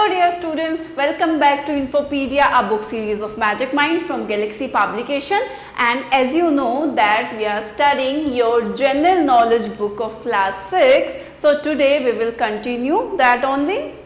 dear students, welcome back to Infopedia, a book series of Magic Mind from Galaxy Publication. And as you know that we are studying your general knowledge book of class 6. So today we will continue that only.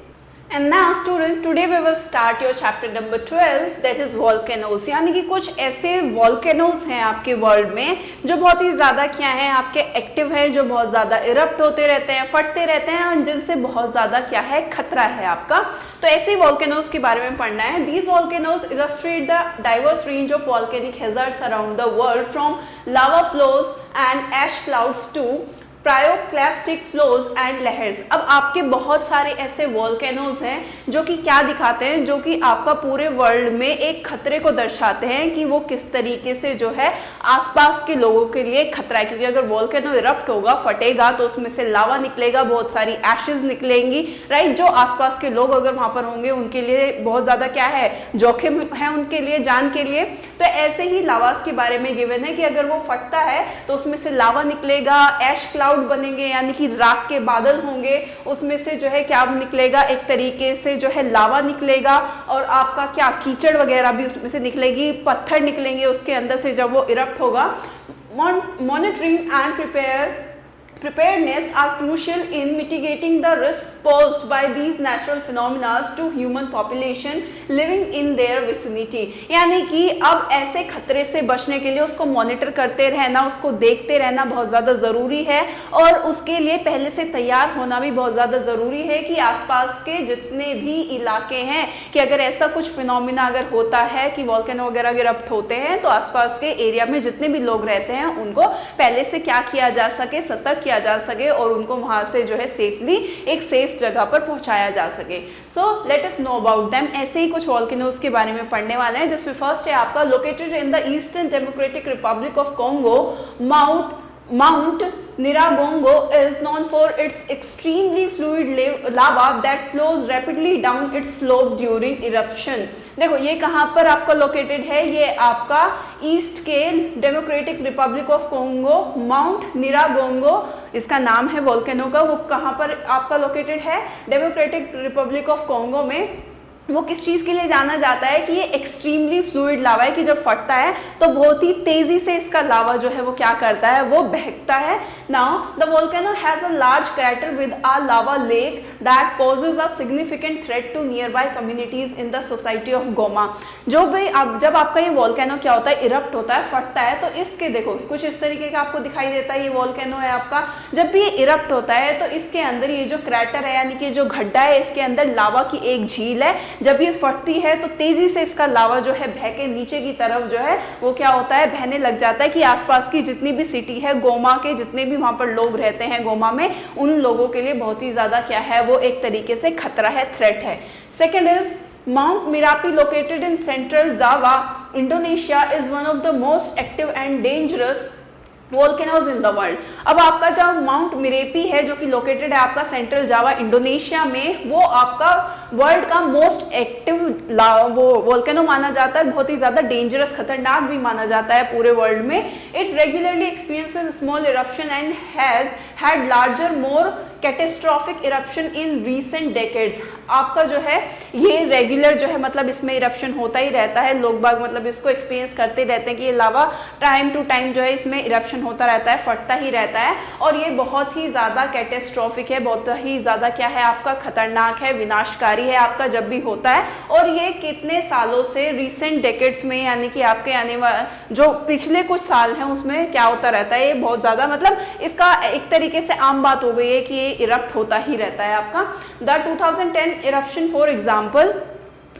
And now student, today we will start your chapter number 12, that is volcanoes. यानी कि कुछ ऐसे volcanoes हैं आपके world में जो बहुत ही ज़्यादा क्या है आपके एक्टिव है, जो बहुत ज़्यादा इरप्ट होते रहते हैं, फटते रहते हैं और जिनसे बहुत ज़्यादा क्या है खतरा है आपका. तो ऐसे volcanoes के बारे में पढ़ना है. These volcanoes illustrate the diverse range of volcanic hazards around the world, from lava flows and ash clouds to pyroclastic flows and lahars. अब आपके बहुत सारे ऐसे वॉल्केनोज हैं जो कि क्या दिखाते हैं, जो कि आपका पूरे वर्ल्ड में एक खतरे को दर्शाते हैं कि वो किस तरीके से जो है आसपास के लोगों के लिए खतरा है. क्योंकि अगर वॉल्केनो इरप्ट होगा, फटेगा, तो उसमें से लावा निकलेगा, बहुत सारी एशेज निकलेंगी, राइट. जो आसपास के लोग अगर वहां पर होंगे उनके लिए बहुत ज्यादा क्या है जोखिम है उनके लिए, जान के लिए. तो ऐसे ही लावास के बारे में गिवन है कि अगर वो फटता है तो उसमें से लावा निकलेगा, ऐश क्लाउड बनेंगे यानी कि राख के बादल होंगे, उसमें से जो है क्या निकलेगा, एक तरीके से जो है लावा निकलेगा और आपका क्या कीचड़ वगैरह भी उसमें से निकलेगी, पत्थर निकलेंगे उसके अंदर से जब वो इरप्ट होगा. Monitoring and preparedness are crucial in mitigating the risk posed by these natural phenomena to human population living in their vicinity. यानी कि अब ऐसे खतरे से बचने के लिए उसको मॉनिटर करते रहना, उसको देखते रहना बहुत ज़्यादा ज़रूरी है और उसके लिए पहले से तैयार होना भी बहुत ज़्यादा ज़रूरी है कि आसपास के जितने भी इलाके हैं कि अगर ऐसा कुछ फिनोमिना अगर होता है कि वॉल्केनो वगैरह इरप्ट होते हैं तो आसपास के एरिया में जितने भी लोग रहते हैं उनको पहले से क्या किया जा सके, सतर्क जा सके और उनको वहां से जो है सेफली एक सेफ जगह पर पहुंचाया जा सके. So let us know about them. ऐसे ही कुछ वॉल्केनोज के बारे में पढ़ने वाले हैं, जिसमें फर्स्ट है आपका located in the eastern democratic Republic of Congo. Mount Nyiragongo is known for its extremely fluid lava that flows rapidly down its slope during eruption. देखो ये कहाँ पर आपका लोकेटेड है, ये आपका ईस्ट के Democratic Republic of Congo, Mount Nyiragongo इसका नाम है वोल्केनो का. वो कहाँ पर आपका लोकेटेड है, डेमोक्रेटिक रिपब्लिक ऑफ कॉन्गो में. वो किस चीज़ के लिए जाना जाता है कि ये एक्सट्रीमली फ्लूइड लावा है कि जब फटता है तो बहुत ही तेजी से इसका लावा जो है वो क्या करता है, वो बहता है. Now the volcano has a large crater with a lava lake that poses a significant threat to nearby communities in the society of Goma. जो भी अब जब आपका ये वोल्केनो क्या होता है, इरप्ट होता है, फटता है, तो इसके देखो कुछ इस तरीके का आपको दिखाई देता है. ये वोल्केनो है आपका, जब भी ये इरप्ट होता है तो इसके अंदर ये जो क्रैटर है यानी कि जो गड्ढा है इसके अंदर लावा की एक झील है. जब ये फटती है तो तेजी से इसका लावा जो है बह के नीचे की तरफ जो है वो क्या होता है, बहने लग जाता है कि आसपास की जितनी भी सिटी है, गोमा के जितने भी वहां पर लोग रहते हैं गोमा में, उन लोगों के लिए बहुत ही ज्यादा क्या है, वो एक तरीके से खतरा है, थ्रेट है. Second is Mount Merapi, located in central Java, Indonesia, is one of the most active and dangerous volcanoes in the world. अब आपका जो माउंट मिरेपी है जो कि लोकेटेड है आपका सेंट्रल जावा इंडोनेशिया में, वो आपका वर्ल्ड का मोस्ट एक्टिव वो वोल्केनो माना जाता है, बहुत ही ज्यादा डेंजरस, खतरनाक भी माना जाता है पूरे वर्ल्ड में. It regularly experiences small eruption and has had larger more catastrophic eruption in recent decades. आपका जो है ये रेगुलर जो है मतलब इसमें इरप्शन होता ही रहता है, लोग बाग मतलब इसको एक्सपीरियंस करते रहते हैं कि ये लावा टाइम टू टाइम जो है इसमें इरप्शन होता रहता है, फटता ही रहता है और ये बहुत ही ज्यादा कैटेस्ट्रॉफिक है, बहुत ही ज्यादा क्या है आपका खतरनाक है, विनाशकारी है आपका जब भी होता है. और ये कितने सालों से रीसेंट डेकेड्स में यानी कि आपके आने वाले जो पिछले कुछ साल हैं उसमें क्या होता रहता है, ये बहुत ज्यादा मतलब इसका एक तरीके से आम बात हो गई है कि ये इरप्ट होता ही रहता है आपका. The 2010 eruption for example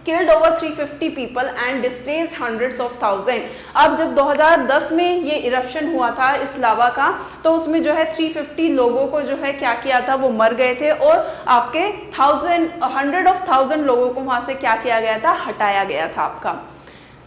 killed over 350 people and displaced hundreds of thousands. अब जब 2010 में ये इरप्शन हुआ था इस लावा का तो उसमें जो है 350 लोगों को जो है क्या किया था, वो मर गए थे और आपके 100,000 लोगों को वहां से क्या किया गया था, हटाया गया था आपका.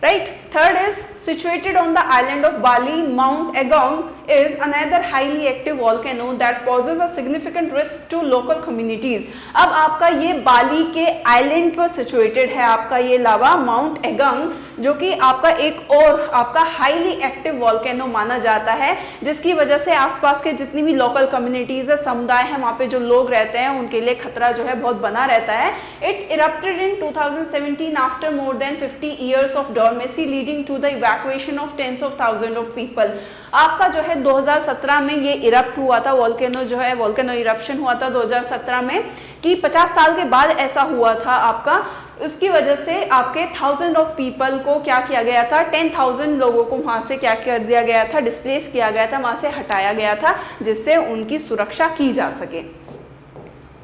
Right. Third is situated on the island of Bali, Mount Agong is another highly active volcano that poses a significant risk to local communities. अब आपका ये बाली के आइलैंड पर सिचुएटेड है आपका ये लावा माउंट एगंग, जो कि आपका एक और आपका हाईली एक्टिव वॉल्केनो माना जाता है, जिसकी वजह से आसपास के जितनी भी लोकल कम्युनिटीज है, समुदाय है, वहाँ पे जो लोग रहते हैं उनके लिए खतरा जो है बहुत बना रहता है. It erupted in 2017 after more than 50 years of dormancy leading to the evacuation of tens of thousands of people. आपका जो है 2017 में ये इरप्ट हुआ था, वॉल्केनो जो है वॉल्केनो इरप्शन हुआ था 2017 में, कि 50 साल के बाद ऐसा हुआ था आपका. उसकी वजह से आपके 1000 ऑफ पीपल को क्या किया गया था, 10,000 लोगों को वहां से क्या कर दिया गया था, डिस्प्लेस किया गया था, वहां से हटाया गया था, जिससे उनकी सुरक्षा की जा सके.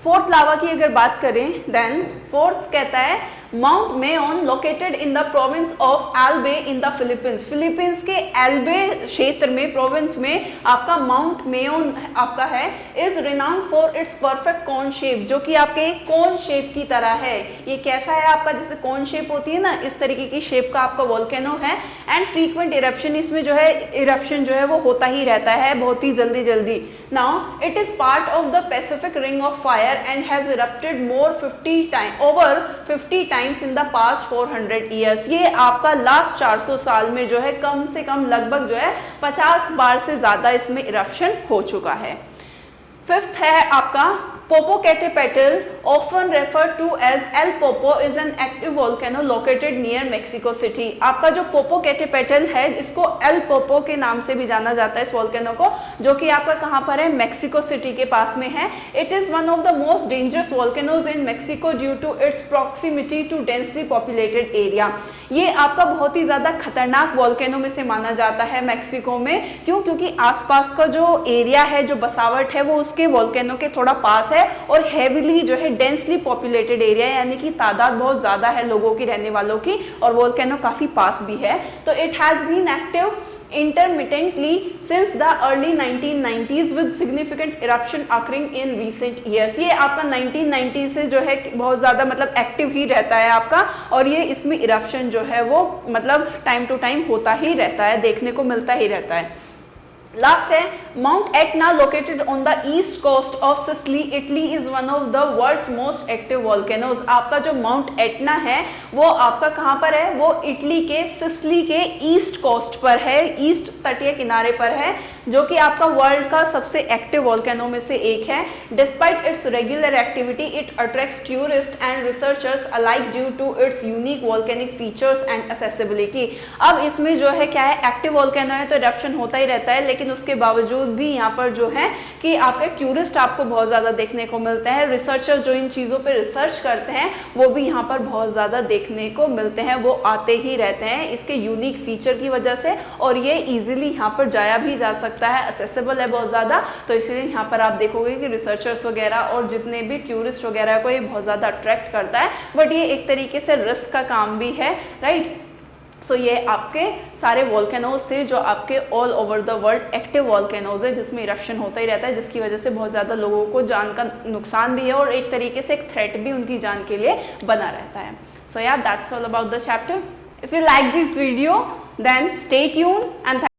फोर्थ लावा की अगर बात करें, देन फोर्थ कहता है mount Mayon located in the province of एल्बे in the Philippines. Philippines के एल्बे क्षेत्र में, प्रोविंस में आपका माउंट मेयोन आपका है, is renowned for its perfect cone shape, जो कि आपके कोन शेप की तरह है. ये कैसा है आपका, जैसे कोन शेप होती है ना, इस तरीके की शेप का आपका वॉल्केनो है. एंड फ्रीक्वेंट इरप्शन, इसमें जो है इरप्शन जो है वो होता ही रहता है बहुत ही जल्दी जल्दी. Now it is part of the Pacific ring of fire and has erupted over 50 times in the past 400 years. ये आपका लास्ट 400 साल में जो है कम से कम लगभग जो है 50 बार से ज्यादा इसमें इरप्शन हो चुका है. फिफ्थ है आपका Popocatépetl, often referred to as El Popo, is an active volcano located near Mexico City. आपका जो Popocatépetl है, इसको El Popo के नाम से भी जाना जाता है इस वॉल्केनो को, जो कि आपका कहाँ पर है, मेक्सिको सिटी के पास में है. It is one of the most dangerous volcanoes in Mexico due to its proximity to densely populated area. ये आपका बहुत ही ज्यादा खतरनाक वॉल्केनो में से माना जाता है मेक्सिको में. क्यों? क्योंकि आसपास का जो एरिया है, जो बसावट है, वो उसके वॉल्केनो के थोड़ा पास है और हेवीली जो है डेंसली पॉपुलेटेड एरिया, यानी कि तादाद बहुत ज्यादा है लोगों की, रहने वालों की, और वोल्केनो काफी पास भी है. तो it has been active intermittently since the early 1990s with significant eruption occurring in recent years. ये आपका 1990 से जो है बहुत ज़्यादा मतलब एक्टिव ही रहता है आपका, और ये इसमें इरप्शन जो है वो मतलब टाइम टू टाइम होता ही रहता है, देखने को मिलता ही रहता है. लास्ट है Mount Etna located on the east coast of Sicily, Italy, is one of the world's most active volcanoes. आपका जो माउंट एटना है वो आपका कहाँ पर है, वो इटली के सिसिली के ईस्ट कोस्ट पर है, ईस्ट तटीय किनारे पर है, जो कि आपका वर्ल्ड का सबसे एक्टिव वॉल्केनो में से एक है. Despite its regular activity, it attracts tourist and researchers alike due to its unique volcanic features and accessibility. अब इसमें जो है क्या है, एक्टिव वॉल्केनो है तो इरप्शन होता ही रहता है, लेकिन उसके बावजूद भी यहाँ पर जो है कि आपके टूरिस्ट आपको बहुत ज़्यादा देखने को मिलते हैं. रिसर्चर जो इन चीज़ों पे रिसर्च करते हैं वो भी यहाँ पर बहुत ज़्यादा देखने को मिलते हैं, वो आते ही रहते हैं इसके यूनिक फीचर की वजह से, और ये इजीली यहाँ पर जाया भी जा सकता है, एक्सेसिबल है बहुत ज़्यादा. तो इसलिए यहाँ पर आप देखोगे कि रिसर्चर्स वगैरह और जितने भी टूरिस्ट वगैरह को ये बहुत ज़्यादा अट्रैक्ट करता है, बट ये एक तरीके से रिस्क का काम भी है, राइट. सो ये आपके सारे वॉल्केनोज थे जो आपके all over the world active volcanoes है, जिसमें इरप्शन होता ही रहता है, जिसकी वजह से बहुत ज़्यादा लोगों को जान का नुकसान भी है और एक तरीके से एक थ्रेट भी उनकी जान के लिए बना रहता है. सो या that's all about the chapter. If you like this video then stay tune and